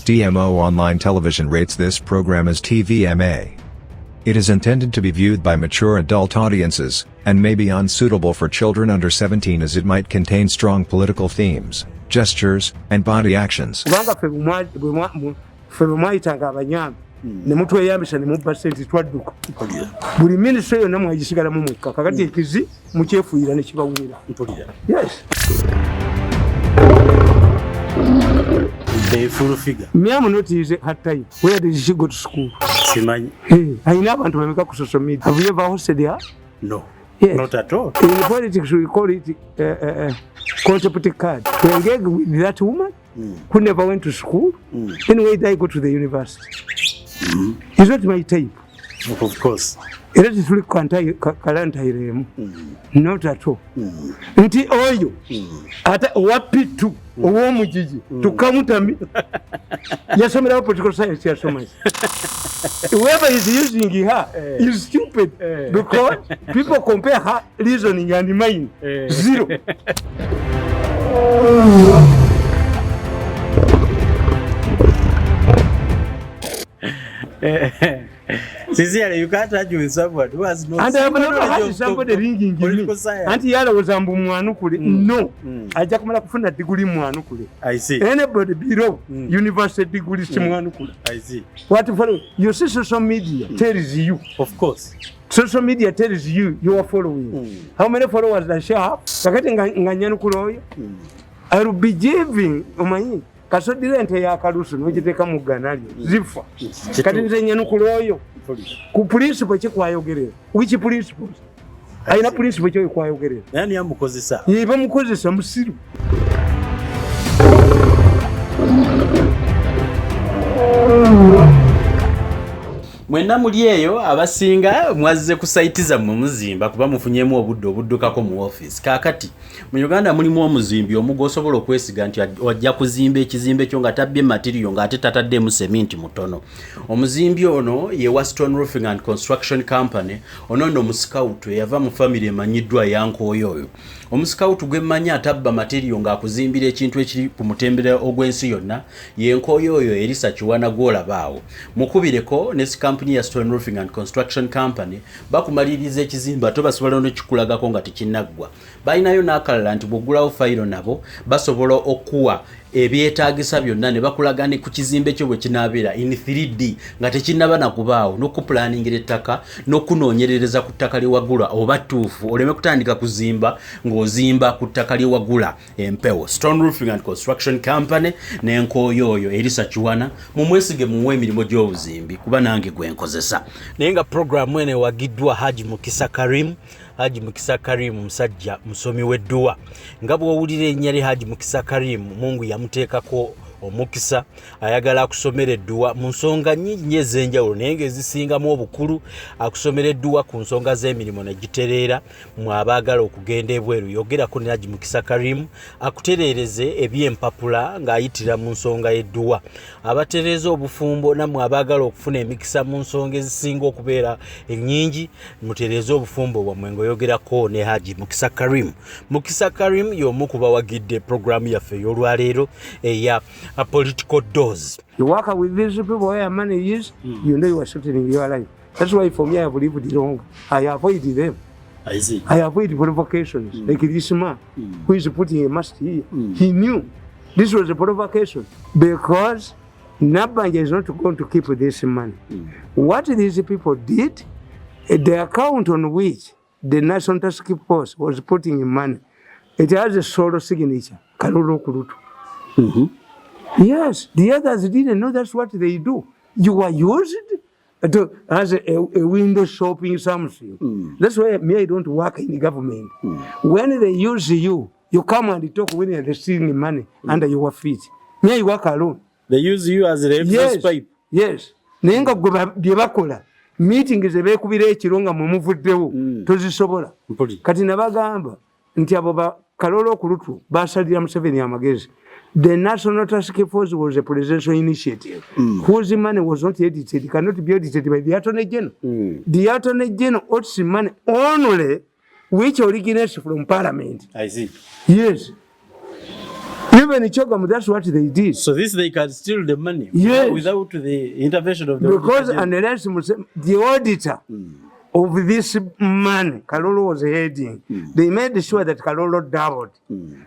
DMO Online Television rates this program as TVMA. It is intended to be viewed by mature adult audiences, and may be unsuitable for children under 17 as it might contain strong political themes, gestures, and body actions. Ne mtu eyambisa ne mubba sente twadduka buli ministry yonna mwagisigala mu mwekka kakati ekizi mukyefuuyira ne kibawulira. Yes. The full figure. Me am not using her time. Where did she go to school? Simanyi. Hey, I never to make up social media. Have you ever hosted her? No. Yes. Not at all. In politics we call it contempt card. To engage with that woman who never went to school. Anyway, I go to the university. It's not my type. Of course. It is really kalanta not at all. Nti oyo ata wapitu owo mujiji tukamutami yasomera political science yasomera. Whoever is using her is stupid because people compare her reasoning and mine zero. Sincerely, you can't argue with someone who has no. And I have never had somebody ringing me. Anti yala wazambu mwanukule. No. Aja kumala kufuna degree mwanukule. I see. Anybody below university degree mwanukule. I see. What for? You see social media tells you. Of course. Social media tells you you are following. How many followers does she have? Kakati nganyanukule oyo. I will be giving omanyi. Kasodire ente ya kalusu nojiteka mu ganali zifa kati nze nyanukulu oyo ku principle kye kwayogerera which principle aina principle kye kwayogerera yani yamukozesa yiba mukozesa musiru Mwenda muli eyo abasinga mwazze kusaitiza mu muzimba kuba mufunyemu obudde obuddukako mu office. Kakati mu Uganda mulimu omuzimbi omugosobola okwesiga nti wajja kuzimba ekizimbe kyo nga tabbye material nga ate tataddemu cement mutono. Omuzimbi ono ye wa Stone Roofing and Construction Company ono nno musikawutu yava mu family emanyiddwa yankooyo. Omusikawutu gwemmanyi atabba material nga akuzimbira ekintu ekiri ku mutembere ogw'ensi yonna yenkooyo oyo erisa kiwana gwolabaawo. Mukubireko ne company ya Stone Roofing and Construction Company bakumaliriza ekizimba to basobola no kikulagako nga tekinnaggwa. Bayinayo n'akalala nti bw'oggulawo fayiro nabo basobola okuwa ebyetaagisa byonna ne bakulagane ku kizimbe kyo bwe kinaabeera in 3D nga tekinnaba na kubaawo n'okupulaningira ettaka n'okunoonyerereza ku ttaka lye wagula oba ttuufu oleme kutandika kuzimba ng'ozimba ku ttaka lye wagula empewo. Stone Roofing and Construction Company n'enkooyo oyo erisa kiwana mumwesige muwe emirimu gy'obuzimbi kuba nange gwenkozesa. Naye nga programu ene wagiddwa Haji Mukisa Karim. Haji Mukisa Karim musajja musomi w'edduwa. Nga bw'owulira erinnya lya Haji Mukisa Karim Mungu yamuteekako omukisa ayagala akusomera edduwa mu nsonga nnyingi ez'enjawulo naye ng'ezisingamu obukulu akusomera edduwa ku nsonga z'emirimu ne gitereera mu abaagala okugenda ebweru. Yogerako ne Haji Mukisa Karim akutereereze eby'empapula ng'ayitira mu nsonga y'edduwa. Abatereeza obufumbo nammwe abaagala okufuna emikisa mu nsonga ezisinga okubeera ennyingi mutereeze obufumbo bwammwe ng'oyogerako ne Haji Mukisa Karim. Mukisa Karim y'omu ku bawagidde programu yaffe ey'olwaleero eya a political dose. You work with these people where money is, you know you are shortening your life. That's why for me I believe it wrong. I avoid them. I see. I avoid provocations. Like this man who is putting a mask here. He knew this was a provocation because Nabanja is not going to keep this money. What these people did, the account on which the National Task Force was putting in money, it has a solo signature. Kalulu Kurutu. Yes, the others didn't know that's what they do. You are used as a window shopping something. That's why me, I don't work in the government. When they use you, you come and talk when they're stealing money under your feet. Me, I work alone. They use you as a reference pipe. Yes. Nenga byebakola. Meetings ebekubira ekironga mu muvuddewo tozisobola. Kati nabagamba nti abo ba Kalolo Kurutu basalira Museveni amagezi. The National Task Force was a presidential initiative whose money was not edited. It cannot be edited by the Attorney General. The Attorney General owes money only which originates from parliament. I see. Yes. Even in Chogam, that's what they did. So this they can steal the money without the intervention of the because unless the auditor of this money, Kalolo was heading, they made sure that Kalolo doubled.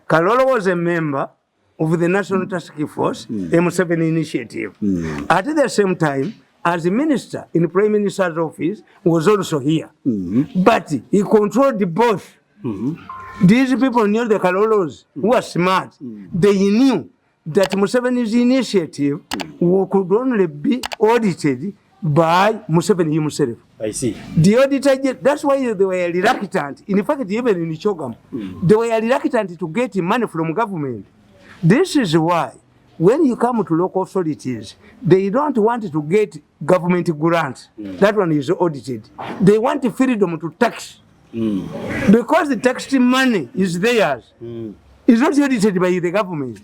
Kalolo was a member of the National Task Force, M7 initiative. At the same time, as a minister in the Prime Minister's office, was also here. But he controlled both. These people knew the Kalolos who were smart. They knew that Museveni's initiative could only be audited by Museveni himself. I see. The auditor, that's why they were reluctant. In fact, even in Chogam, they were reluctant to get money from government. This is why, when you come to local authorities, they don't want to get government grants. That one is audited. They want freedom to tax. Because the tax money is theirs. It's not audited by the government.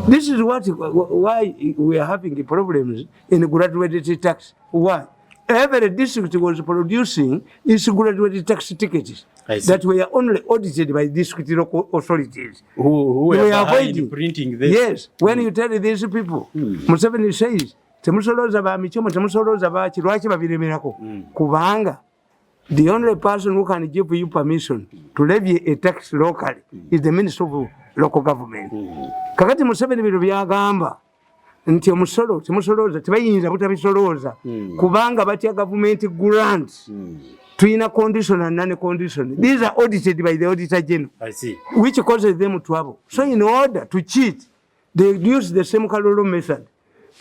This is why we are having problems in graduated tax. Why? Every district was producing its graduated tax tickets that were only audited by district local authorities. Who were avoiding printing this? Yes. When you tell these people, Museveni says, temusoloza ba michomo, temusoloza ba chirwachi babiremerako. Kubanga, the only person who can give you permission to levy a tax locally is the Minister of Local Government. Kakati Museveni biro byagamba nti omusolo temusoloza tebayinza butabisoloza kubanga batya government grants tuyina condition and non-condition. These are audited by the Auditor General. I see. Which causes them trouble. So in order to cheat, they use the same Kalolo method.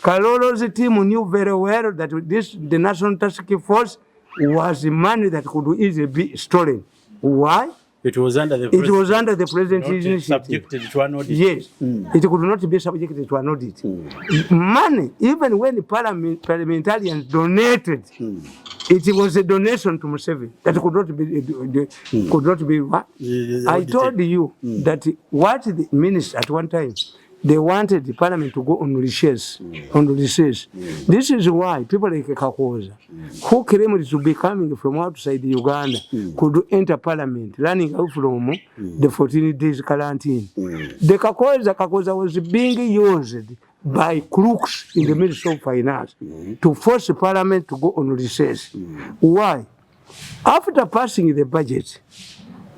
Kalolo's team knew very well that the National Task Force was money that could easily be stolen. Why? It was under the president's initiative. Subjected to an audit. Yes. It could not be subjected to an audit. Money, even when the parliamentarians donated, it was a donation to Museveni that could not be what? I told you that what the minister at one time, they wanted the parliament to go on recess. This is why people like Kakwoza, who claimed to be coming from outside Uganda, could enter parliament, running out from the 14 days quarantine. The Kakwoza was being used by crooks in the Ministry of Finance to force the parliament to go on recess. Why? After passing the budget,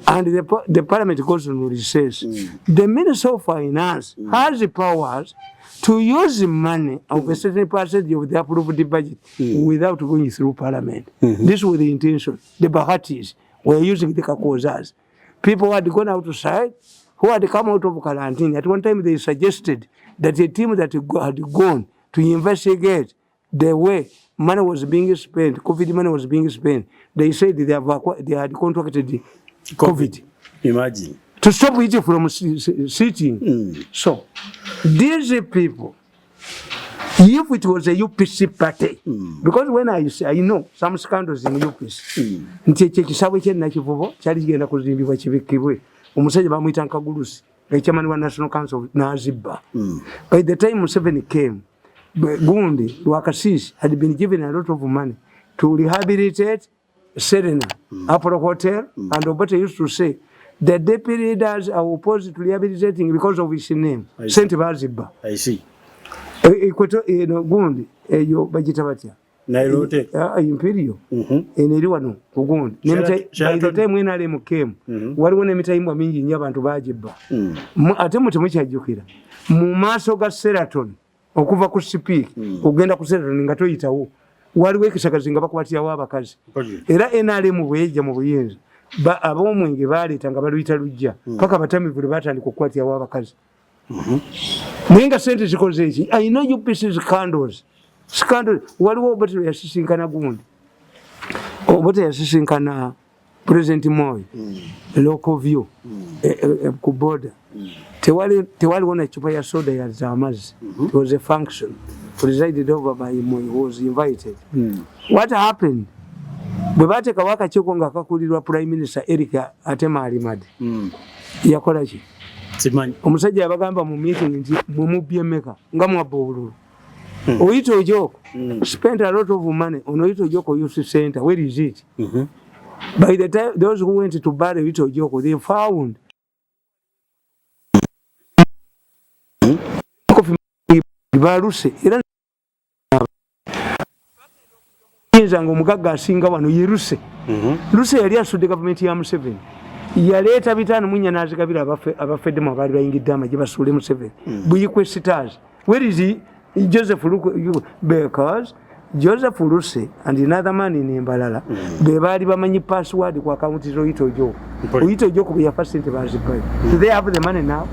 and the parliament goes on recess, the Minister of Finance has the powers to use the money of a certain percentage of the approved budget without going through parliament. This was the intention. The Bahatis were using the Kakozas. People had gone outside, who had come out of quarantine. At one time they suggested that a team that had gone to investigate the way money was being spent, COVID money was being spent, they said they had contracted COVID. Imagine. To stop it from sitting. So, these people, if it was a UPC party, because when I say, I know some scandals in UPC, Nchekisawe Chena Chivovo, Charlie Gena Kuzibi Chivikibwe, Umusaja Bamuitan Kagulusi, the chairman of National Council, Naziba. By the time Museveni came, Gundi, Wakasis had been given a lot of money to rehabilitate Serena, Apollo Hotel, and Obote used to say, the deputy leaders are opposed to rehabilitating because of his name, Saint Baziba. I see. Gundi, your Bagitabatia. Nairote. Imperial. In Eriwano, Gundi. By the time when I came, what one time was meaning Yaban to Bajiba. Attempt which I joked. M.I.S.O got Seraton, Okuba could speak, Uganda could settle in Gatoita. Waliwo ekisagazinga bakwatira wabakazi era NRM bweja mu buyenzi ba abomwenge baleeta nga baluyita lujja paka batamivu batandika okukwatira wabakazi nenga sente zikoze eki I know you pieces scandals waliwo Obote yasisinkana Gundi Obote yasisinkana President Moi local view ku border tewali wona chupa ya soda ya zamazi. It was a function presided over by Moi, who was invited. What happened? Bwebate kawaka chiko nga kakulirwa Prime Minister Eric Atemali Madi. Yakola ki? Simanyi. Omusajja yabagamba mu meeting nti mumubyemeka nga mwabululu. Oyito Joko spent a lot of money on Oyito Joko youth center. Where is it? By the time those who went to bury Little Joko, they found baluse era ngo omugaga asinga wano yeruse luse yali asudde gavumenti ya Museveni yaleeta bitano munya nazigabira abafedde mu bali bayingidde amagye basuule Museveni buyikwe stars. Where is he? Joseph Luku, because Joseph Luse and another man in Mbalala be bali bamanyi password ku account zo Little Joko. Little Joko we have facility bazipai. Do they have the money now?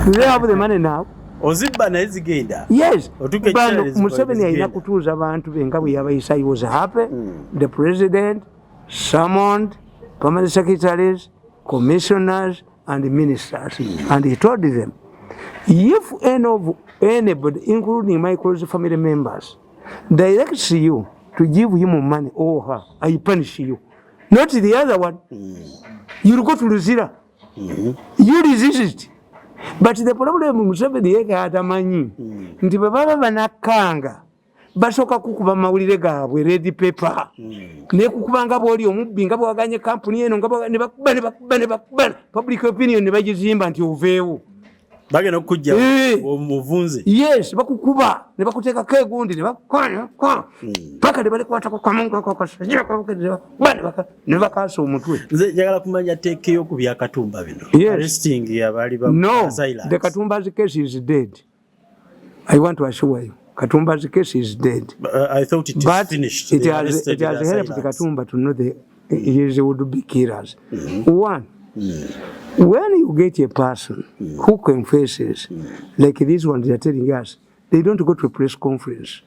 Do they have the money now? Ozibba na ezigenda. Yes. Museveni alina kutuuza abantu benga bwe yabayisa. He was happy. The president summoned permanent secretaries, commissioners and ministers and he told them, if anybody, including my close family members, directs you to give him money or her, I punish you. Not the other one. You'll go to Luzira. You resist it. But the problem Museveni yeka atamanyi nti baba banakanga basoka kukuba Amawulire gaabwe red paper ne kukubanga bwoli omubbi nga bwaganye company eno nga ne bakubane public opinion ne bagizimba nti oveewo bagenda okujja omuvunze. Yes, bakukuba ne bakuteeka kegundi ne bakwanya paka ne balekwata ko kamunga ko kasajja ko ne bakasa omutwe. Nze njagala kumanya tekeyo ku bya Katumba bino. Arresting yabali ba silence. No, the Katumba's case is dead. I want to assure you. Katumba's case is dead. I thought it is finished. It has helped Katumba to know he would be killers. One, when you get a person who confesses, like this one they are telling us, they don't go to a press conference.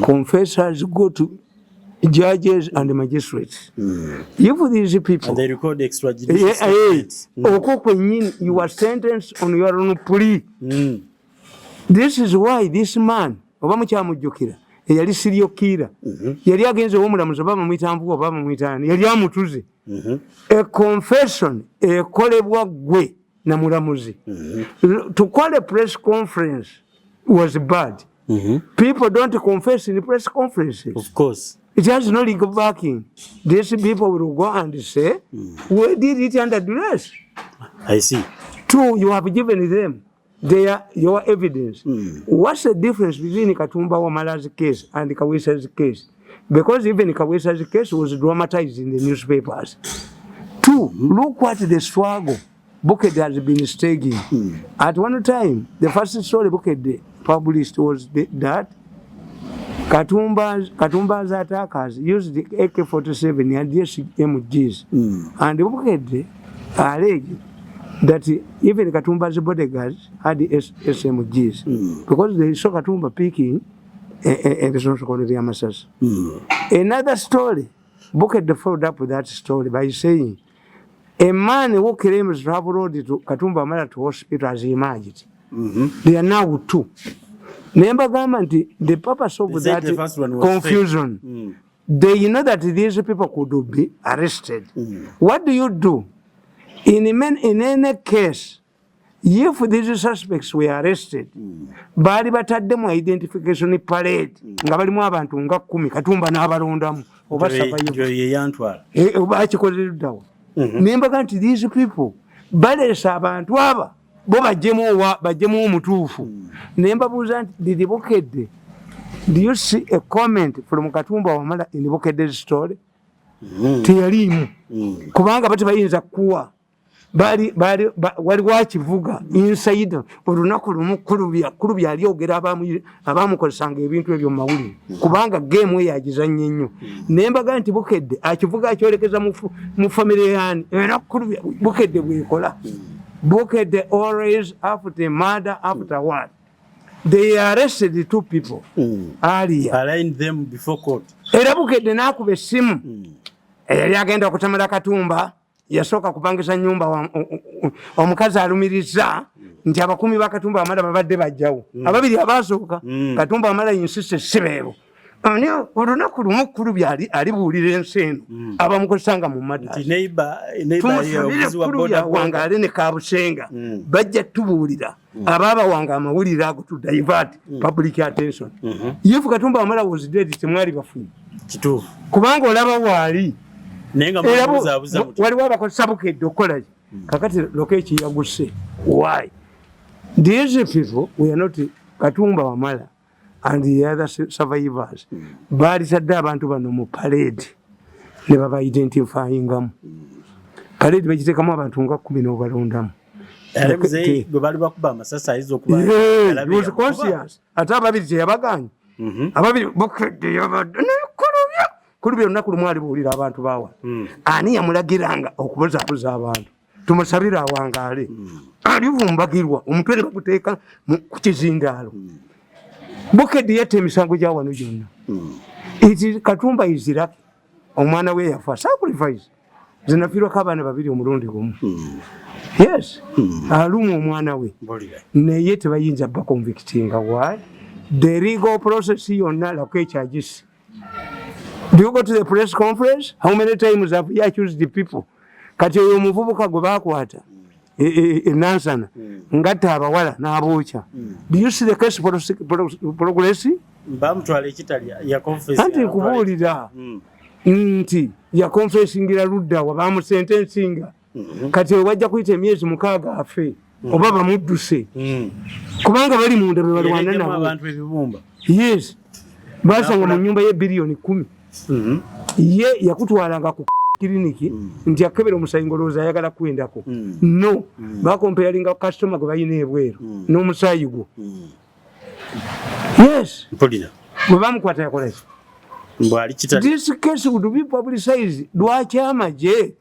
Confessors go to judges and magistrates. If these people... And they record extrajudicial statements. You are sentenced on your own plea. This is why this man, oba mukyamujjukira yali serial killer yali agenze omulamuzi oba mumuyita Nvuga oba mumuyita yali amutuze a confession ekolebwa gwe na mulamuzi to call a press conference was bad. People don't confess in press conferences. Of course. It has no legal backing. These people will go and say, we did it under duress. I see. Two, you have given them your evidence. What's the difference between Katumba Wamala's case and Kawesa's case? Because even Kawesa's case was dramatized in the newspapers. Two, look what the struggle Bukede has been staging. At one time, the first story Bukede published was that Katumba's attackers used the AK-47 and SMGs. And Bukede alleged that even Katumba's bodyguards had the SMGs because they saw Katumba picking and it's not called the Amasas. Another story, Bukede followed up with that story by saying a man who claims to have rode to Katumba Amala to hospital has emerged. They are now two. Remember, government, the purpose of that confusion, they know that these people could be arrested. What do you do? In any case, if these suspects were arrested, bali bataddemu identification parade, nga balimu abantu nga 10 Katumba n'abalondamu oba yantwala oba akikolereddawo. Nembaga nti these people baleesa abantu aba bo bajjemu omutuufu. Nembabuuza nti did Bukede, do you see a comment from Katumba Wamala in Bukede's story? Teyalimu kubanga bati bayinza kuwa waliwo akivuga inside olunaku lumu kulu byaliogera abamukozesanga ebintu ebyo mu mawulire kubanga game yagizanye ennyo. Nembaga nti Bukede akivuga akyolekeza mu family yani era Bukede bwekola. Bukede always after murder, after what? They arrested the two people earlier. Arraigned them before court. Era Bukede n'akuba essimu eyali agenda okutamala Katumba. Yasooka kupangisa nyumba omukazi alumiriza nti abakumi ba Katumba Amala babadde bajjawo. Ababiri abasooka Katumba Amala insiste sibeero. Ani olunaku lumu kkulu byali alibuulira ensi eno abamukozesanga mu madda. Neighbor wangaale ne Kabusenga bajja tubuulira ababa wanga amawulire ago to divert public attention. If Katumba Amala was dead temwali bafunye. Kituufu. Kubanga olaba waali nenga mubuza waliwo abakozesa bukedde okukola ki kakati lokeeki yaguse. Why? These people we are not Katumba Wamala and the other survivors baalitadde abantu bano mu parade ne baba identifyingamu. Parade bagiteekamu abantu nga 10 n'obalondamu. Bali bakuba amasasi ayinza okuba ate ababiri teyabaganye. Ababiri bukedde yabadde nekolobya kulubi olunaku lumu alibuulira abantu bawa ani yamulagiranga okubuzaabuza abantu tumusabire awangaale alivumbagirwa omutwe ne baguteeka ku kizindaalo. Bukedde yatta emisango gya wano gyonna. Katumba izira omwana we yafa sacrifice zinafiirwako abaana babiri omulundi gumu. Yes, aluma omwana we naye tebayinza bakonvictinga. Why? The legal process yonna lakwekyagiisi. Do you go to the press conference? How many times have you accused the people? Kati oyo omuvubuka gwe baakwata enansana ngatta abawala n'abookya. Do you see the case progressing? Bamutwala ekitali ya confess. Anti nkubuulira nti ya confessingira ludda wa bamusentensinga. Kati wajja kuyita emyezi 6 afe oba bamudduse kubanga bali munda be balwana nabo abantu ebibumba. Yes, basanga mu nyumba ye billion 10. Ye yakutwalanga ku kiliniki nti akebera omusayingoloza ayagala kwendako. No, bakompeyalinga customer gwe bayina ebweru n'omusayi gwo. Yes, Polina bwe bamukwata yakola ki? This case would be publicized. Lwaki amagye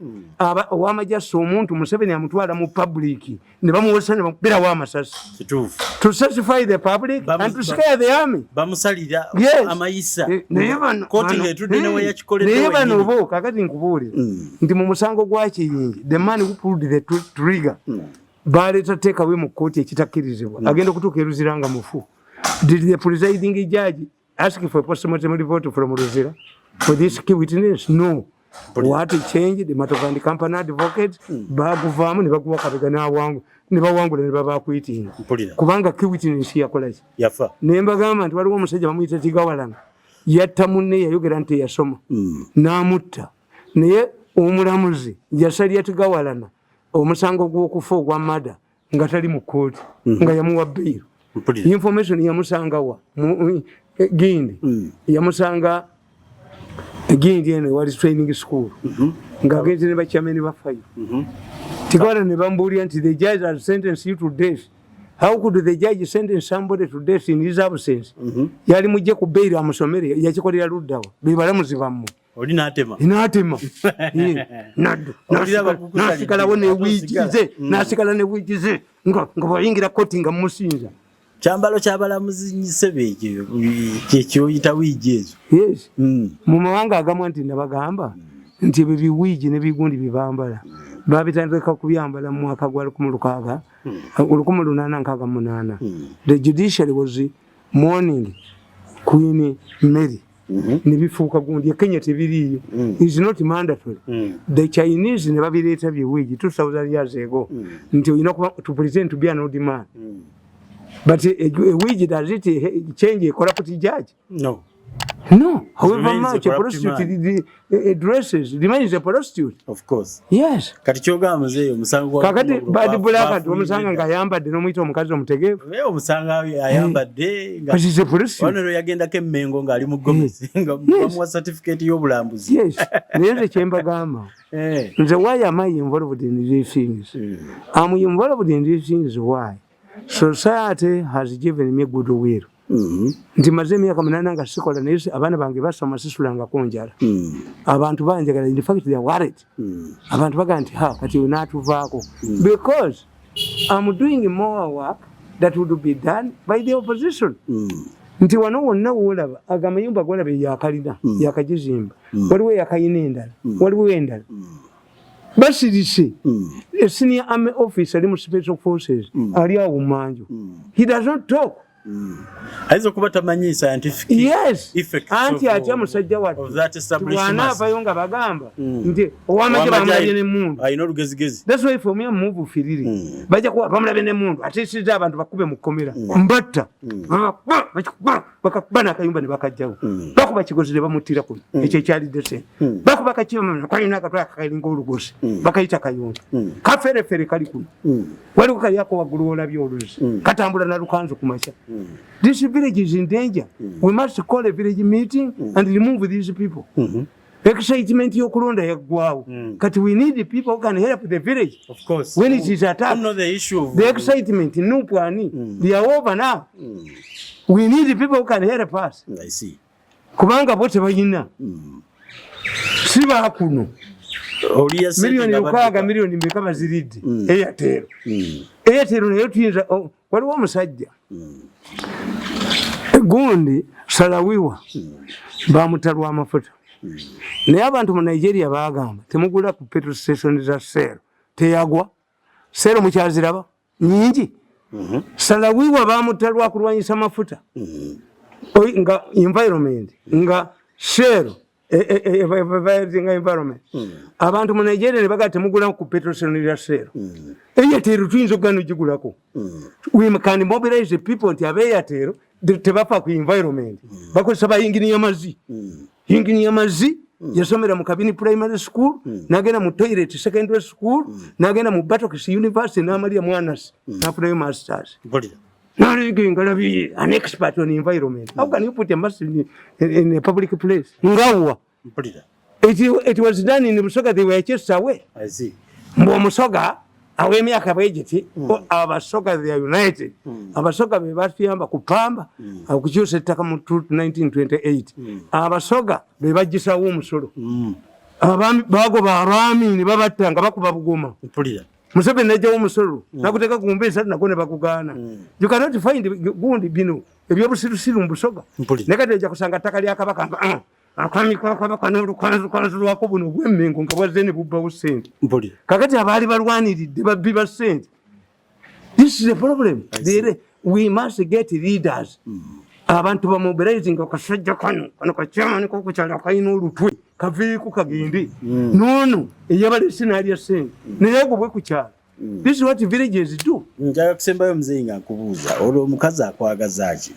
ow'amagye assa omuntu Museveni amutwala mu public ne bamuwosa ne bamukubira w'amasasi to satisfy the public and to scare the army. Bamusalira amayisa koti ng'etudde ne we yakikoledde naye bano bo kakati nkubuulira nti mu musango gwa Kiyingi the man who pulled the trigger baleeta teekawe mu kkooti ekitakkirizibwa agenda okutuuka eruziranga mufu. Did the presiding judge ask for a postmortem report from Ruzira for this key witness? No. What changed? The Matavandi company advocate, Baguvam, never go up again, never wangu ne baba kuitinga. Kubanga key witness yakola ki? Yafa. Nemba gamba nti waliwo omusajja bamuyita Tigawalanga. Yatta munne yayogera nti yasoma. N'amutta. Naye omulamuzi yasalya Tigawalanga omusango gw'okufa ogwa mada nga tali mu kkooti nga yamuwa bail. Information yamusanga wa Gindi yamusanga Gindi ene wali training school nga genze ne bachameni bafayo. Tigawala ne bambuulira nti the judge has sentenced you to death. How could the judge sentence somebody to death in his absence? Yali mujje ku bail amusomere yakikolera luddawa bebalamuzi bammwe. Oli n'atema. N'atema. Naddu. Nasikalawo ne wiikize. Nasikala ne wiikize. Nga bayingira koti nga musinza. Kyambalo ky'abalamuzi Nsebe kyekyoyita wiigi ezo. Yes. Mu mawanga agamu nti nabagamba nti ebyo biwiigi ne bigundi bibambala babitandika kubyambala mu mwaka gwa 1868. The judiciary was mourning Queen Mary. Ne bifuuka gundi Kenya tebiriyo. Is not mandatory. The Chinese ne babireeta biwiigi 2000 years ago nti olina to pretend to be an old man. But a wig, does it change a corrupt judge? No. No. However much a prostitute dresses remains a prostitute. Of course. Yes. Katichoga mzee omusango kakati badi bulaka omusanga nga yambadde n'omuyita omukazi omutegeevu. Omusanga ayambadde nga she's a prostitute. Ono yagendako emmengo ng'ali mu gomesi nga bamuwa certificate y'obulambuzi. Yes. Naye nze kye mbagamba. Nze why am I involved in these things? I'm involved in these things why? Society has given me goodwill. Nti maze emyaka 8 nga sikola naye abaana bange basoma sisulangako njala. Abantu banjagala in fact they are worried. Abantu bagamba nti kati unaatuvaako because I'm doing more work that would be done by the opposition. Nti wano wonna woolaba agamayumba golaba yakalina yakagizimba waliwo yakayina endala waliwo endala basirise a senior army officer ali mu special forces ali awo manju. He does not talk. Aizo kuba tamanyi scientific effect. Anti atya musajja wattu. Of that establishment. Wana abayo nga bagamba. Nti owamaje bamulaye ne mundu. Ayina olugezigezi. That's why for me move firiri. Baja kuba bamulabe ne mundu. Ate siza abantu bakube mu komera. Mbatta. Bakabana akayumba ne bakajjawo. Bakuba kigozire bamutira kuno. Ekyo kyali dese. Bakuba kakiba kwalina akatwa akalinga olugosi. Bakayita kayonda. Kafere fere kali kuno. Wali kali yako wagulu olabye oluzi. Katambula na lukanzu kumacha. This village is in danger. We must call a village meeting and remove these people. Excitement yokulonda yaggwawo. Kati we need the people who can help the village. Of course. When it is attacked. Know the issue of the excitement nupwani. They are over now. We need the people who can help us. I see. Kubanga bote bayina. Siba kuno. Milioni ukwaga milioni mbeka baziridde. Airtel. Airtel nayo tuyinza waliwo omusajja. Gundi salawiwa bamutalwa amafuta. Naye abantu mu Nigeria bagamba temugula ku petrol station za Sero. Teyagwa. Sero mukyaziraba nyingi. Salawiwa bamutalwa kulwanyisa amafuta. Nga environment nga Sero environment. Abantu mu Nigeria ne bagate mugula ku petrol station za Sero. Airtel tuyinza okugana ogigulako. We can mobilize the people nti Airtel tebafa ku environment. Bakozesa bayingini y'amazzi. Yingini y'amazzi yasomera mu Kabini Primary School, nagenda mu Toilet Secondary School, nagenda mu Batokisi University n'amalya Munnansi n'afunayo masters. Ngalabi an expert on environment. How can you put a master in a public place? Ngawa. It was done in Musoga, they were chased away. I see. Musoga aw'emyaka bwegiti abasoga they are united. Abasoga be batuyamba kupamba okukyusa ettaka mu 1928. Abasoga be bajjisawo omusolo. Abami bagoba abaami ne babattanga bakuba bugoma. Museveni najjawo omusolo nakuteeka ku mbeesa nako ne bakugaana. You cannot find gundi bino ebyobusirusiru mu Busoga. Ne kati ojja kusanga ttaka lya Kabaka nga akwami kwa Kabaka n'olukanzu lwako buno bw'emmengo nga bwazze ne bubbawo ssente. Kakati abaali balwaniridde babbi ba ssente. This is a problem. We must get leaders. Abantu bamobilizing akasajja kano kakyamani kokukyala kayina olutwe kaveeko kagende. Nono eyabalese n'alya ssente naye gwe kukyala. This is what villages do. Njaga kusembayo mzee nga kubuuza olwo omukazi akwagaza ki?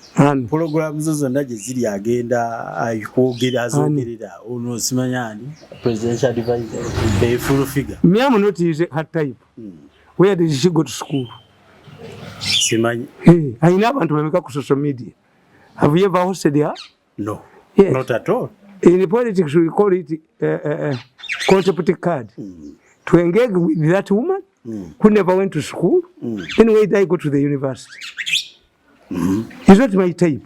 Program zo zonna gye ziri agenda ayikwogera azogerera ono simanyani presidential advisor the full figure. Me am not is her type. Where did she go to school? Simanyi. I know abantu bameka ku social media. Have you ever hosted her? No. Yes. Not at all. In politics we call it concept card. To engage with that woman who never went to school, anyway, I go to the university. He's not my type.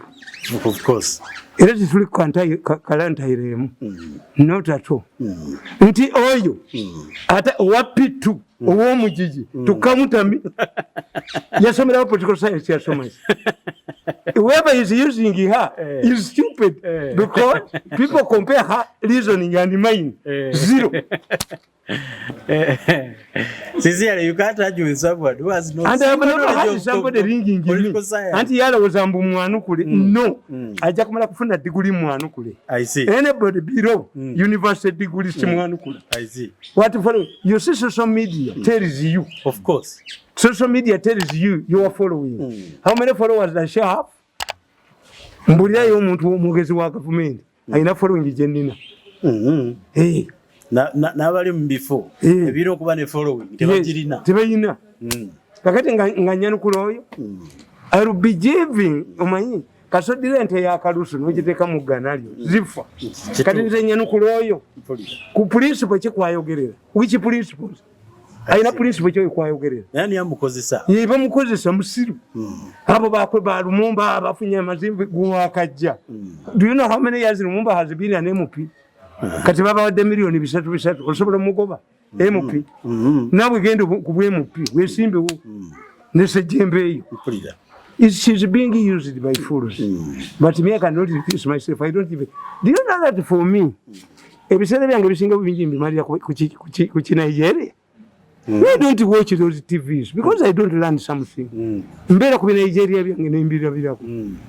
Of course. It is fully kalanta not at all. Nti oyo ata wapitu owomujiji tukamutami yasomera political science yasoma. Whoever is using her is stupid because people compare her reasoning and mine zero. Sincerely, you can't argue with someone who has no. And I have never had somebody ringing me. Anti yala was mwanukule. No, aja kumala kufuna degree mwanukule. I see. Anybody below university degree mwanukule. I see. What for? You see social media tells you. Of course. Social media tells you you are following. How many followers does she have? Mbulira yo omuntu omugezi wa government. Aina following jenina. Hey. N'abali mu bifo ebira okuba ne following tebayina. Kakati nga nyanukula oyo I will be giving omanyi kasodire ente ya kalusu n'ogiteeka mu ggana lyo zifa. Kati nze nyanukula oyo ku principle kyekwayogerera. Which principles? Aina principle kyekwayogerera. Yani yamukozesa. Ye bamukozesa musiru. Abo bakwe ba Lumumba abafunye amazimbi gwakajja. Do you know how many years Lumumba has been an MP? Kati baba wadde milioni bisatu osobola mugoba MP. Nawe genda ku MP wesimbewo nesejjembe eyo. She's being used by fools. But me I cannot refuse myself. I don't even. Do you know that for me? Ebiseera byange bisinga bingi mbimalira ku Nigeria. I don't watch those TVs because I don't learn something. Mbera ku Nigeria byange nembirabirako.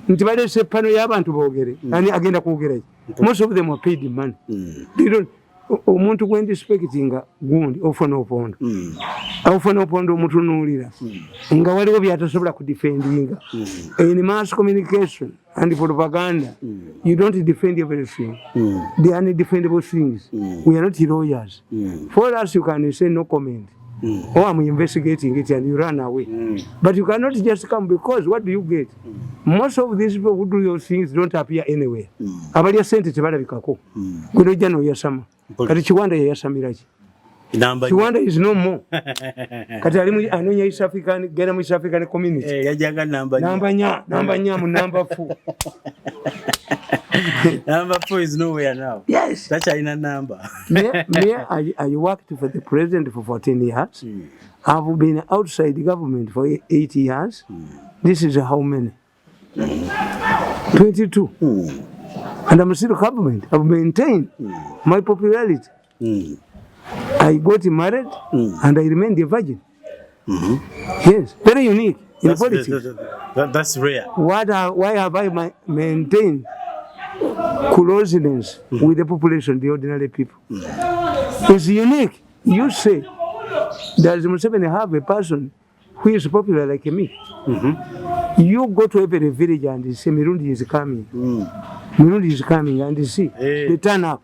Nti balese pano y'abantu boogere. Ani agenda kwogera. Most of them are paid money. They don't omuntu gwe ndispectinga gundi ofuna opondo. Ofuna opondo omuntu n'olira. Nga waliwo byatasobola kudefendinga. In mass communication and propaganda, you don't defend everything. They are undefendable things. We are not lawyers. For us, you can say no comment. Oh, I'm investigating it and you run away. But you cannot just come because what do you get? Most of these people who do those things don't appear anywhere. Abali sente tebalabikako. Guno jano yasama. Kati Kiwanda yasamiraki. Kiwanda is no more. Kati alimu anonya East African, gena mu East African community. Yajaga namba mu number 4. Number 4 is nowhere now. Yes. That's a number. I worked for the president for 14 years. I've been outside the government for 8 years. This is how many? 22. And I'm still government. I've maintained my popularity. I got married and I remained a virgin. Yes, very unique in politics. That's rare. Why have I maintained closeness with the population, the ordinary people? It's unique. You say, does Museveni have a person who is popular like me? You go to every village and you say Mirundi is coming. Mirundi is coming and you see, they turn up.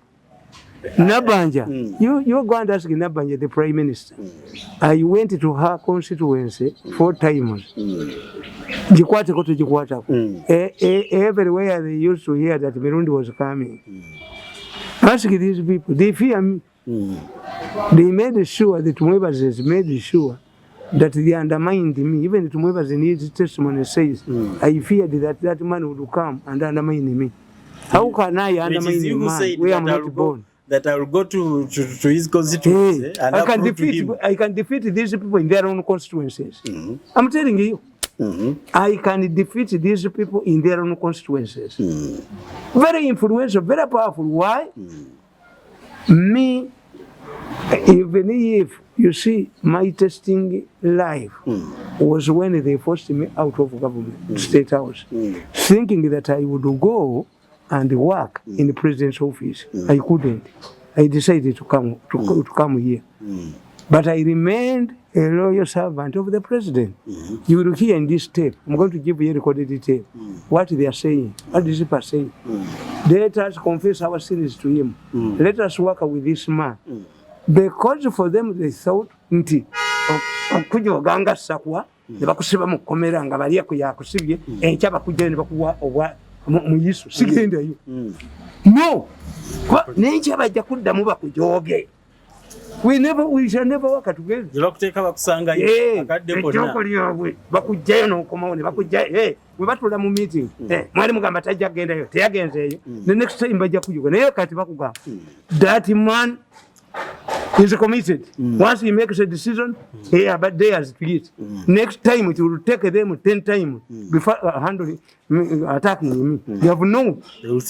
Nabanja, you go and ask Nabanja, the Prime Minister. I went to her constituency 4 times. Jikwateko to Jikwatako. Everywhere they used to hear that Mirundi was coming. Ask these people, they fear me. They made sure that Tumwebazes made sure that they undermined me. Even Tumwebazes in his testimony says, I feared that man would come and undermine me. How can I undermine a man where I'm not born? That I will go to his constituency and I can defeat these people in their own constituencies. I'm telling you. I can defeat these people in their own constituencies. Very influential, very powerful. Why? Me, even if you see my testing life was when they forced me out of government, State House, thinking that I would go and work in the president's office. I couldn't. I decided to come here. But I remained a loyal servant of the president. You will hear in this tape, I'm going to give you a recorded tape, what they are saying, what these people are saying. Let us confess our sins to him. Let us work with this man. Because for them they thought, nti okujoganga sakwa ne bakusiba mu komera nga bali yakusibye enkyaba kujja ne bakuwa obwa M.i.S.O sigendayo. No. Nenkyaba ajja kuddamu bakujoge. We shall never work together. Zilokuteka bakusanga akadde konna. Bakujjayo n'okomawo ne bakujja we batula mu meeting. Mwali mugamba tajja kugendayo, teyagenzeeyo. The next time bajja kujuga. Naye kati bakugamba. That man is committed. Once he makes a decision, but they are split. Next time it will take them 10 times before handling attacking me. You have no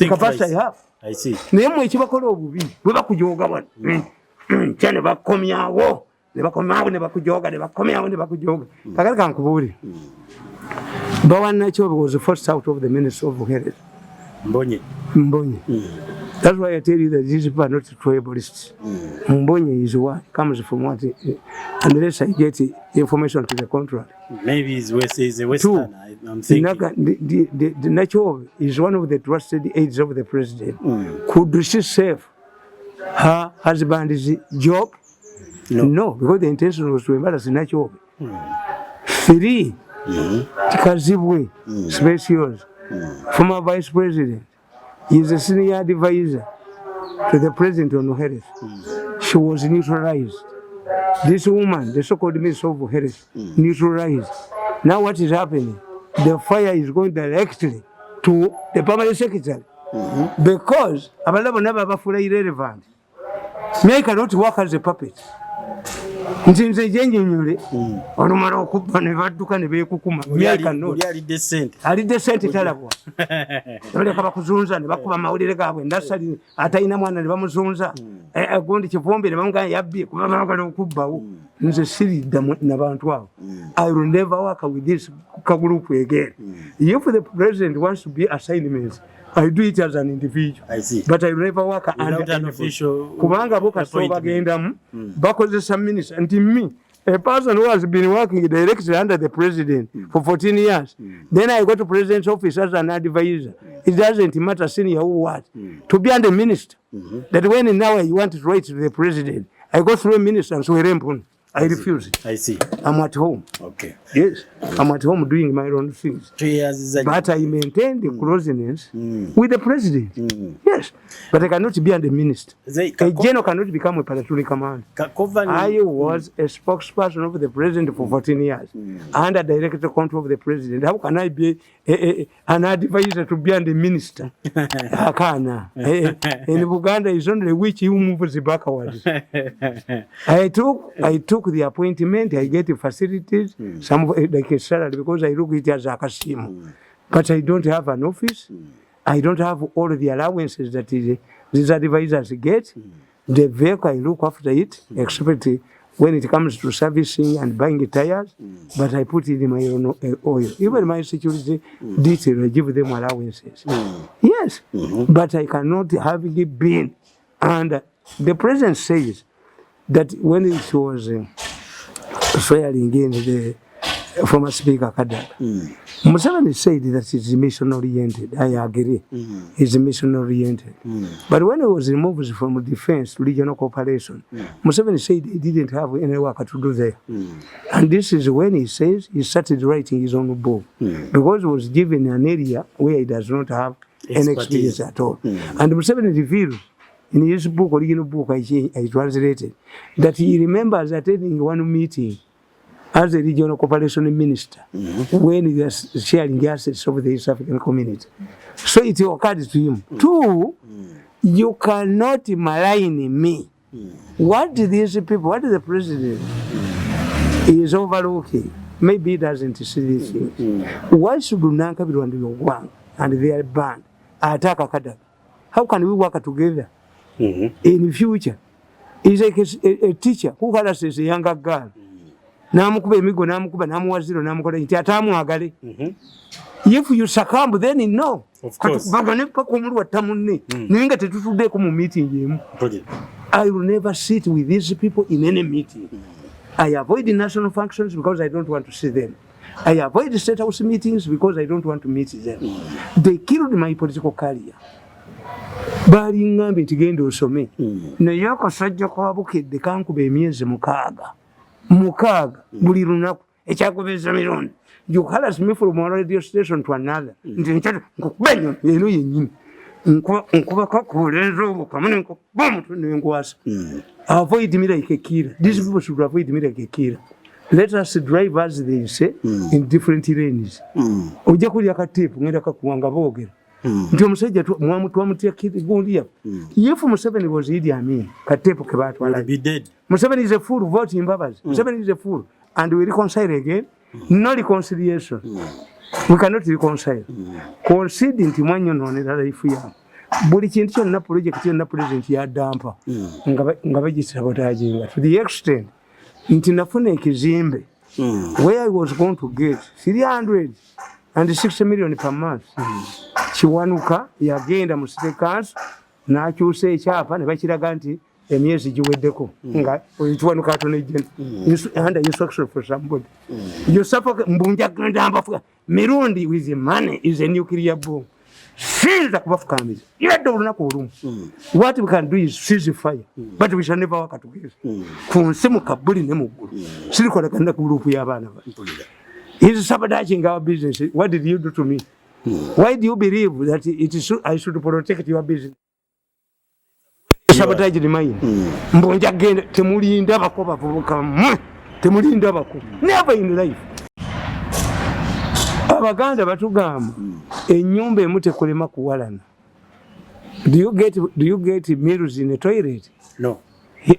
capacity I have. I see. Nemo ekibakola obubi bwe bakujoga bwana. Cyane bakomyawo ne bakujoga ne bakujoga. Kakali kankubuli. Bawana Chobe was the first out of the Ministry of Health. Mbonye. That's why I tell you that these people are not tribalists. Mbonye is what comes from what, unless I get information to the contrary. Maybe he's a Western. I'm thinking. The Nacho is one of the trusted aides of the president. Could she save her husband's job? No, because the intention was to embarrass Nacho. 3, Kazibwe, Specials, former vice president. He is a senior advisor to the president on health. She was neutralized. This woman, the so-called M.i.S.O of health, neutralized. Now what is happening? The fire is going directly to the permanent secretary. Because Abalabo never fully irrelevant. Me cannot work as a puppet. nzinze jenyinyule olumala okubba ne badduka ne beekukuma ali decent talabwa oleka bakuzunza ne bakuba amawulire gaabwe ndasali atalina mwana ne bamuzunza gundi kivumbi ne bamugamba yabbye kuba baagala okubbawo nze siridda n'abantu abo. I will never work with this group again. If the president wants to be assignments, I do it as an individual. I see. But I will never work under an official. Kubanga boka so bagenda bakozesa minister and me, a person who has been working directly under the president for 14 years. Then I go to president's office as an advisor. It doesn't matter senior who what. To be under minister. That when now you want to write to the president, I go through a minister and so I refuse it. I see. I'm at home. Okay. Yes. I'm at home doing my own things. 2 years. But I maintain the closeness with the president. Yes. But I cannot be under minister. A general cannot become a patrolling commander. I was a spokesperson of the president for 14 years. Under direct control of the president. How can I be an advisor to be under minister? Hakana. In Uganda is only which you moves backwards. I took the appointment, I get the facilities, some like a salary because I look at it as a casino. But I don't have an office. I don't have all the allowances that these advisors get. The vehicle, I look after it, except when it comes to servicing and buying tires, but I put it in my own oil. Even my security detail, I give them allowances. Yes, but I cannot have it been. And the president says that when it was swearing in the former speaker Ddala, Museveni said that it's mission oriented. I agree, it's mission oriented. But when it was removed from defense to regional cooperation, Museveni said he didn't have any work to do there. And this is when he says he started writing his own book because he was given an area where he does not have any experience at all. And Museveni revealed in his book, original book I translated, that he remembers attending one meeting as a regional cooperation minister when he was sharing assets of the East African community. So it occurred to him. Two, you cannot malign me. What these people, what the president is overlooking, maybe he doesn't see these things. Why should Nanka be under your one and their band attack Ddala? How can we work together? In future, he's like a teacher who harasses a younger girl. Namukuba emigo namukuba namuwaziro namukola nti atamwagale. If you succumb, then you know. Of course. Bagane pako mulwa tamunne. Ninga tetutude ko mu meeting yemu. I will never sit with these people in any meeting. I avoid the national functions because I don't want to see them. I avoid the state house meetings because I don't want to meet them. They killed my political career. Bali ngambe ntigende osome. Naye akasajja kwabukedde kankuba emyezi mukaaga buli lunaku ekyakubeza Mirundi. You harass me from one radio station to another. Nti nkyata nkukubenya eno yennyini. Nkuba kakulenza obukamune nkuba omuntu nenkwasa. Avoid me like a killer. These people should avoid me like a killer. Let us drive, as they say, in different lanes. Ojja kulya kateepu ngenda kakuwanga boogera. Nti omusajja twamutia gundi yapo. If Museveni was Idi Amin, kateepu ke baatwala. Museveni is a fool, vote in Mbabazi. Museveni is a fool. And we reconcile again. No reconciliation. We cannot reconcile. Concede nti mwanyononera life yamu. Buli kintu kyonna project yonna president yadampa. Nga bagisabotaginga. To the extent nti nafuna ekizimbe where I was going to get 360 million per month. Kiwanuka yagenda mu State Council n'akyusa ekyapa ne bakiraga nti emyezi giweddeko nga kiwanuka atonejjena under instruction for somebody. You suffer mbunja genda ambafuka Mirundi with the money is a nuclear bomb. Seize kubafukamiza ibadde olunaku olumu. What we can do is seize fire, but we shall never work together. Ku nsi mu Kabuli ne mu ggulu sirikolagana ku group y'abaana ba. He's sabotaging our business. What did you do to me? Why do you believe that I should protect your business? Sabotage the mine. Mbonja genda temulinda bakoba vubuka. Temulinda bako. Never in life. Abaganda batugamba ennyumba emu tekulema kuwalana. Do you get meals in a toilet? No.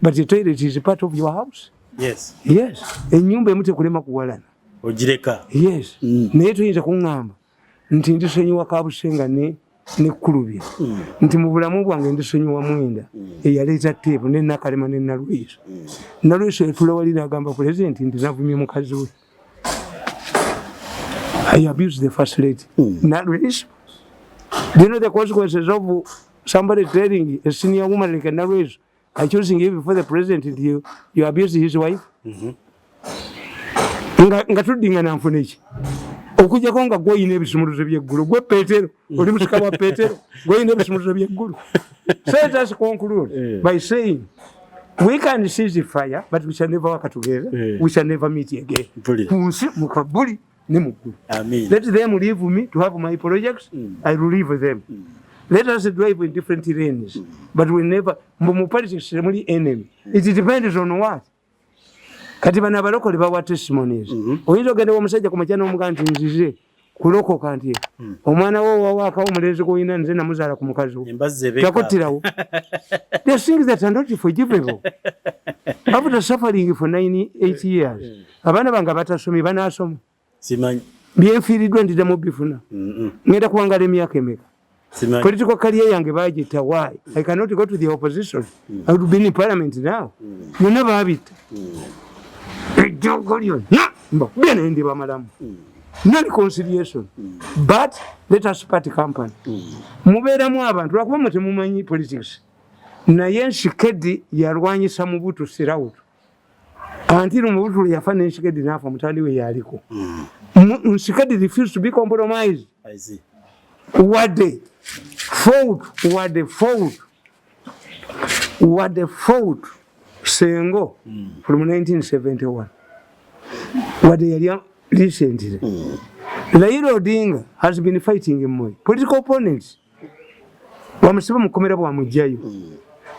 But the toilet is a part of your house. Yes. Ennyumba emu tekulema kuwalana. Ogireka. Yes. Naye tuyinza kuŋŋamba nti ndisonyiwa Kabusenga ne Kkulubya. Nti mu bulamu bwange ndisonyiwa Mwenda eyaleeta teepu ne Nakalema ne Nalweyiso. Nalweyiso yatulawalira agamba pulezidenti nti navumye mukazi we. I abused the first lady. Nalweyiso. Do you know the consequences of somebody telling a senior woman like Nalweyiso, I choosing you before the president, you abuse his wife? Nga tudinga na mfuneki. Okujjako nga gw'olina ebisumuluzo by'eggulu. Gwe Peetero, oli musika wa Peetero, gw'olina ebisumuluzo by'eggulu. So let us conclude by saying, we can seize the fire, but we shall never work together. We shall never meet again. Kunsi mukabuli ne muggulu. Let them leave me to have my projects. I will leave them. Let us drive in different lanes, but we never. Mu politics muli enemy. It depends on what. Kati bana abalokole bawa testimonies. Oyinza ogenda omusajja ku makya n'omuga nti nzize kulokoka nti omwana wo wawaakawo omulenzi gw'olina nze namuzaala ku mukazi wo. Takuttirawo. There are things that are not forgivable. After suffering for 8 years, abaana bange batasomye banaasoma. Simanyi. Byenfiiriddwa ndiddamu bifuna. Ngenda kuwangala emyaka emeka. Political career yange baagita. Why? I cannot go to the opposition. I would be in parliament now. Yonna baabita. No reconciliation. But let us part company. Mubeeramu abantu lwakuba mwe temumanyi politics. Naye Nshikedi yalwanyisa Mubutu Sirawutu. Until Mubutu yafa ne Nshikedi n'afa mutandi we yaliko. Nshikedi refused to be compromised. I see. What they fought Sengo from 1971. What they are recently. Raila Odinga has been fighting in Moi. Political opponents. Wamusiba mukomera bwamujjayo.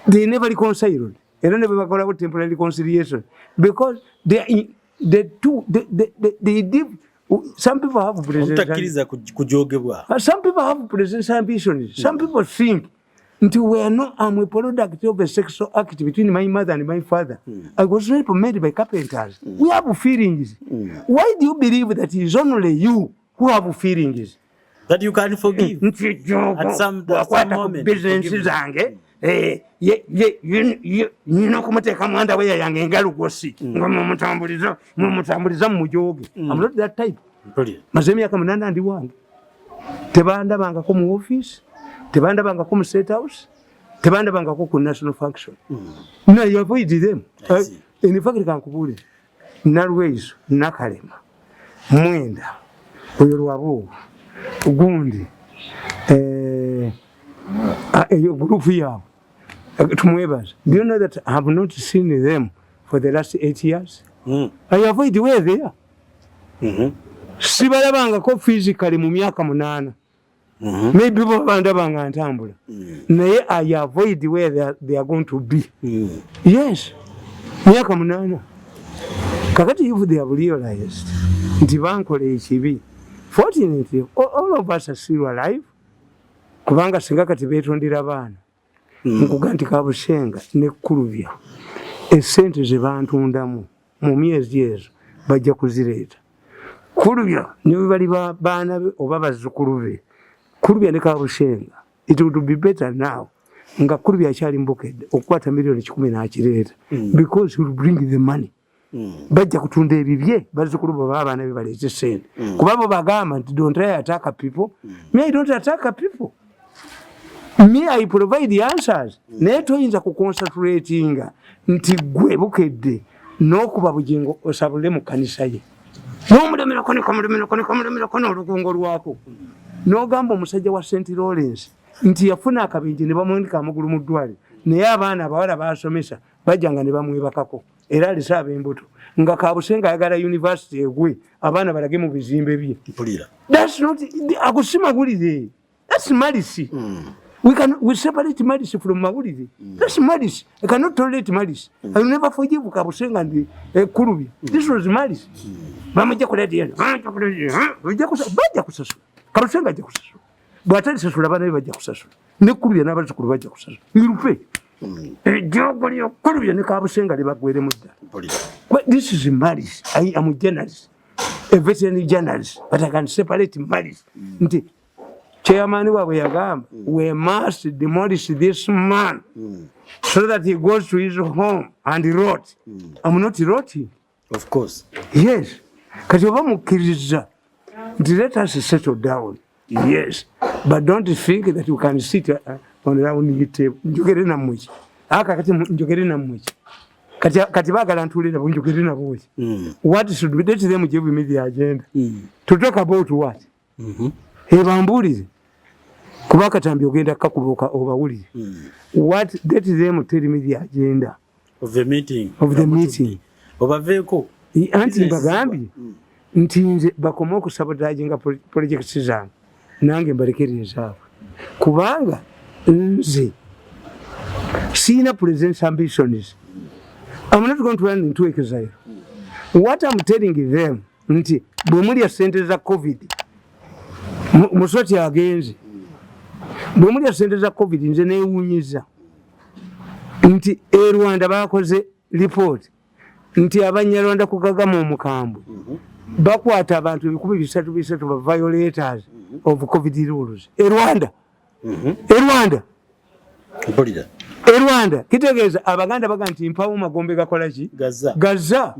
They never reconciled. They never got temporary reconciliation because they did. Some people have some people have presidential ambitions. Some people think until we are not a product of a sexual act between my mother and my father. I was raped made by carpenters. We have feelings. Why do you believe that it is only you who have feelings? That you can forgive at some moment. Businesses nina okumateka mwanda we yange engalugosi nga mumutambuliza mumujoge. I'm not that type. Mazemi ya kamunanda ndi wange tebandabangako mu office, tebandabangako mu state house, tebandabangako ku national function. No, you avoid them. In fact kankubule Nalweyiso, Nakalema, Mwenda, oyo Lwabuubu, gundi eyo group yaabwe tumwebaza. Do you know that I have not seen them for the last 8 years? I avoid where they are. Sibalabangako physically mu myaka 8. Maybe bandabanga ntambula. Naye I avoid where they are going to be. Yes. Myaka 8. Kakati if they have realized nti bankole ekibi. Fortunately, all of us are still alive. Kubanga singa kati beetondera baana. Nkuganti Kabusenga ne Kkulubya. Esente ze bantundamu mu myezi ezo bajja kuzireeta. Kkulubya ne bali baana be oba bazzukulu be. Kkulubya ne Kabusenga. It would be better now. Nga Kkulubya akyali mbukedde okukwata million 10 n'akireeta. Because he will bring the money. Bajja kutunda ebibye bazzukulu bo baana be baleete sente. Kuba bo bagamba nti don't attack people. Me I don't attack people. Me I provide the answers. Naye toyinza kuconcentratinga nti gwe bukedde n'okuba bugingo osabule mu kkanisa ye. N'omulemera kono olukungo lwako. N'ogamba omusajja wa St. Lawrence nti yafuna akabenje ne bamwandika amagulu mu ddwaliro. Naye abaana abawala baasomesa bajjanga ne bamwebakako. Era alisaba embuto. Nga Kabusenga ayagala university egwe abaana balage mu bizimbe bye. That's not akusimagulire. That's malice. We separate malice from mawulire. That's malice. I cannot tolerate malice. I will never forgive Kabusenga and Kkulubya. This was malice. Bamujja kuleta yena. Bajja kusasula. Kabusenga ajja kusasula. Bw'atalisasula abaana be bajja kusasula. Ne Kkulubya n'abazzukulu bajja kusasula. Irupe. ejjogo ly'okkulu byonna kabusenga libagweremu ddala. This is malice. I am a journalist, a veterinary journalist, but I can separate malice. Nti chairman waabwe yagamba, we must demolish this man so that he goes to his home and rot. I'm not rotting. Of course. Yes. Kati oba mukkiriza nti let us settle down. Yes. But don't think that you can sit on round the table. Njogere nammwe ki? Kati njogere nammwe ki? Kati baagala ntuulira njogere nabo ki? What should we let them give me the agenda? To talk about what? Bambuulire. Kuba katambi ogenda kakubuuka obawulire. What let them tell me the agenda of the meeting. Obaveeko. Anti mbagambye nti nze bakoma okusabotaginga projekiti zange nange mbalekereza kubanga nze sina presence ambitions. I'm not going to run into exile. What I'm telling them nti bwe muli sente za covid musoti agenze bwe muli sente za covid nze neewunyiza nti Rwanda bakoze report nti Abanyarwanda kugagama omukambwe bakwata abantu 300 ba violators of covid rules. Rwanda kitegeeza Abaganda baga nti mpawo magombe gakola ki gaza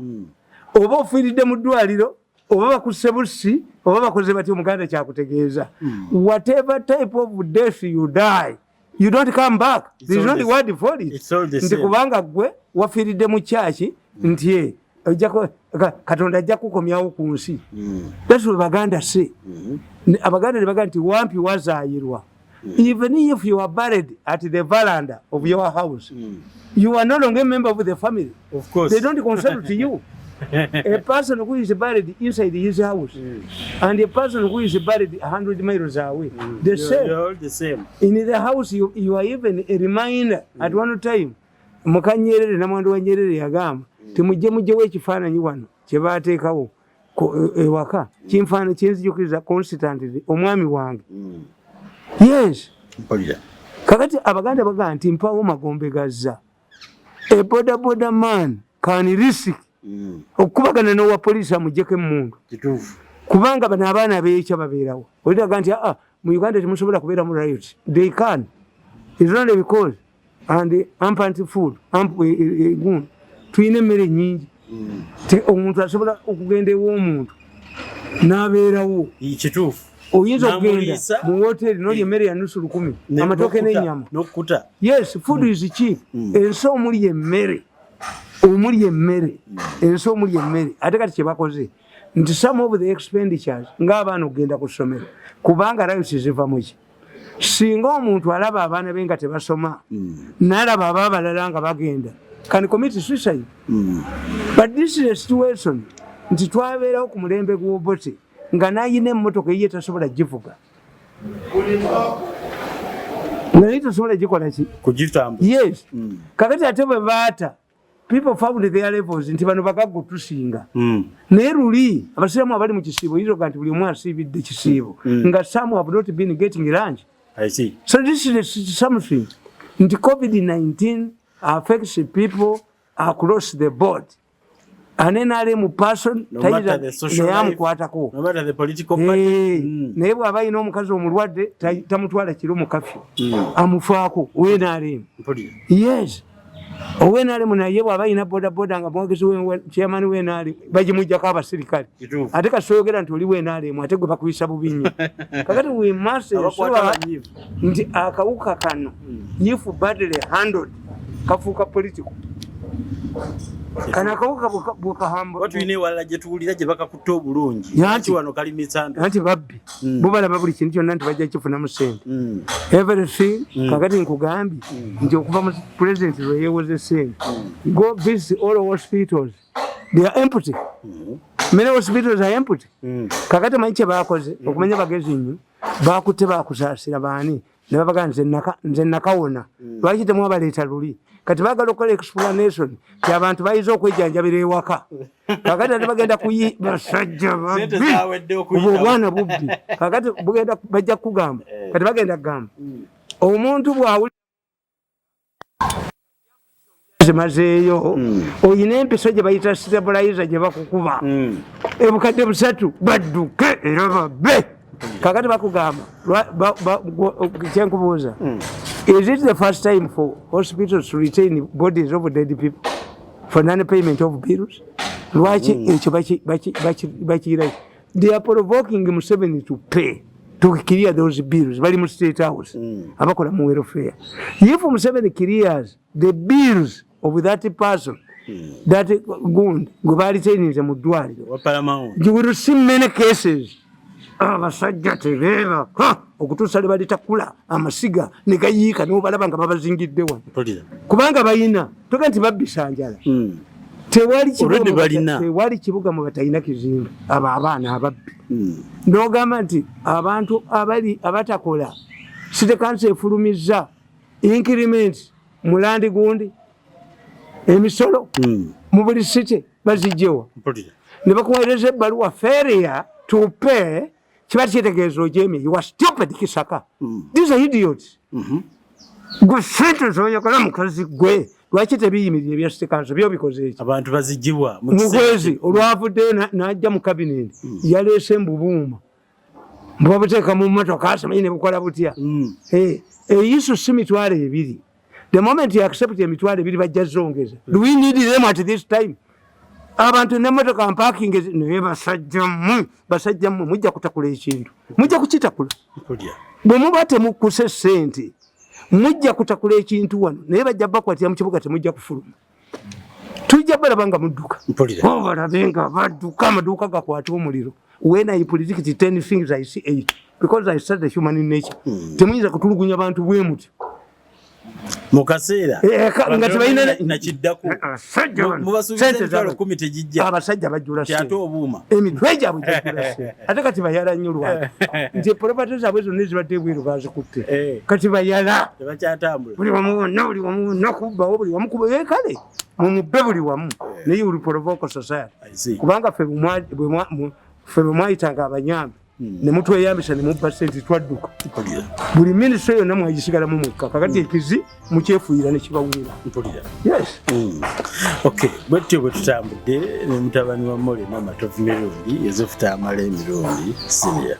oba ofiiridde mu ddwaliro oba bakusse busi oba bakoze bati omuganda kyakutegeeza whatever type of death you die you don't come back. There is only word for it. Nti kubanga gwe wafiiridde mu kyaki nti Katonda ajja kukomyawo ku nsi. That's what Baganda say. Abaganda ne baga nti wampi wazaayirwa. Even if you are buried at the veranda of your house, you are no longer a member of the family. Of course. They don't consult to you. A person who is buried inside his house and a person who is buried 100 miles away, You're all the same. In the house, you are even a reminder at one time. Mukanyerere na mwandu wa Nyerere yagamba timujje w'ekifaananyi wano kye baateekawo ewaka kimfaana kyenzijukiriza constantly omwami wange. Yes. Kakati Abaganda baga nti mpawo magombe gazza. A boda man can risk okubagana n'owa poliisi amuggyeko emmundu. Kubanga bano abaana beekya babeerawo. Oliraga nti mu Uganda temusobola kubeera mu riot. They can. It's only because and ampanti food guno tuyina emmere nnyingi omuntu asobola okugenda ew'omuntu n'abeerawo kituufu oyinza okugenda mu woteri n'olya emmere ya nusu 10 amatooke n'ennyama. Yes, food is cheap. Ensi omuli emmere ensi omuli emmere ate kati kye bakoze nti some of the expenditures ng'abaana okugenda ku ssomero kubanga rayusi ziva mu ki singa omuntu alaba abaana be nga tebasoma n'alaba abaabalala nga bagenda can commit suicide. But this is a situation nti twabeerawo ku mulembe gw'obote nga n'ayina emmotoka eyiye tasobola givuga nga naye tasobola gikola ki kugitambula. Yes. Kakati ate bwe baata people found their levels nti bano bagaggo tusinga naye luli abasiraamu abali mu kisiibo yizoga nti buli omu asiibidde kisiibo nga some have not been getting lunch. I see. So this is something nti COVID-19 affects people across the board. NRM person neyamukwatako naye bw'aba alina omukazi omulwadde tamutwala kiro mu kafyu amufaako NRM. Yes. NRM naye bw'aba alina bodaboda nga mwogezi chairman w'NRM bagimuggyako abasirikale ate kasoyogera nti oli NRM ate gwe bakuyisa bubi nnyo. Kakati we must ensure nti akawuka kano if badly handled kafuuka political. Kana kawuka bukahamba watu ine wala gye tuwulira gye bakakutte obulungi nti wano kali misando anti babbi bubalaba buli kintu kyonna nti bajja kifunamu ssente everything. Kakati nkugambye nti okuva mu president lwe yeewoze ssente go visit all hospitals, they are empty. Many hospitals are empty. Kakati manyi kye baakoze okumanya bagezi nnyo baakutte baakusaasira baani ne babaga nze nakawona lwaki temwabaleeta luli kati baagala okukola explanation ti abantu bayiza okwejjanjabira ewaka kakati ate bagenda basajja babbi obwana bubbi kakati bugenda bajja kugamba kati bagenda kugamba omuntu bw'awulira zimazeeyo oyina empiso gye bayita stabilizer gye bakukuba ebukadde busatu badduke era babbe kakati bakugamba kyenkubuuza is it the first time for hospitals to retain bodies of dead people for non-payment of bills? Lwaki ekyo bakiyira? They are provoking Museveni to pay to clear those bills. Bali mu State House abakola mu welfare. If Museveni clears the bills of that person that gund gubali tayinza mu ddwaliro, you will see many cases abasajja tebeeba okutuusa lwe balitakula amasiga ne gayiika n'obalaba nga babazingidde wano kubanga bayina toga nti babbisa njala. Tewali kibuga mu batalina kizimbe abo abaana ababbi n'ogamba nti abantu abatakola City Council efulumizza increment mu landi gundi emisolo mu buli city bazijjewa ne bakuweereza ebbaluwa failure to pay kiba kitegeeza ojemye you are stupid Kisaka. These are idiots. Gwe sente zoyagala mukazi gwe lwaki tebiyimirira ebya City Council byo bikoze eki abantu bazijjibwa mu kwezi olwavuddeyo n'ajja mu cabinet yaleese mbubuuma mbubabuteeka mu mmotoka asamanyi ne bukola butya eyiso si mitwalo ebiri. The moment you accept emitwalo ebiri bajja zongeza. Do we need them at this time? Abantu n'emmotoka mpaakingi naye basajja mmwe mujja kutakula ekintu mujja kukitakula bwe muba temukuse ssente mujja kutakula ekintu wano naye bajja bakwatira mu kibuga temujja kufuluma tujja balaba nga mudduka balabe nga badduka amaduuka gakwata omuliro. When I predict 10 things I see 8 because I study human nature. Temuyinza kutulugunya abantu bwe muti mu kaseera nga tebalina nakiddako sente za 10 tejijja abasajja bajjula ate obuuma emitwe gyabwe gyajjula ate kati bayala nnyo lwaki nti property zaabwe zonna ezibadde ebweru bazikutte kati bayala tebakyatambula buli wamu wonna kubbawo buli wamu kuba kale mumubbe buli wamu naye uli provoke society kubanga ffe bwe mwayitanga abanyambi ne mutweyambisa ne mubba sente twadduka buli minisitule yonna mwagisigalamu mwekka kakati ekizi mukyefuuyira ne kibawulira. Yes. Okay, bwetyo bwe tutambudde ne mutabani wa Mole Mama Mirundi Yozefu Tamale Mirundi senior.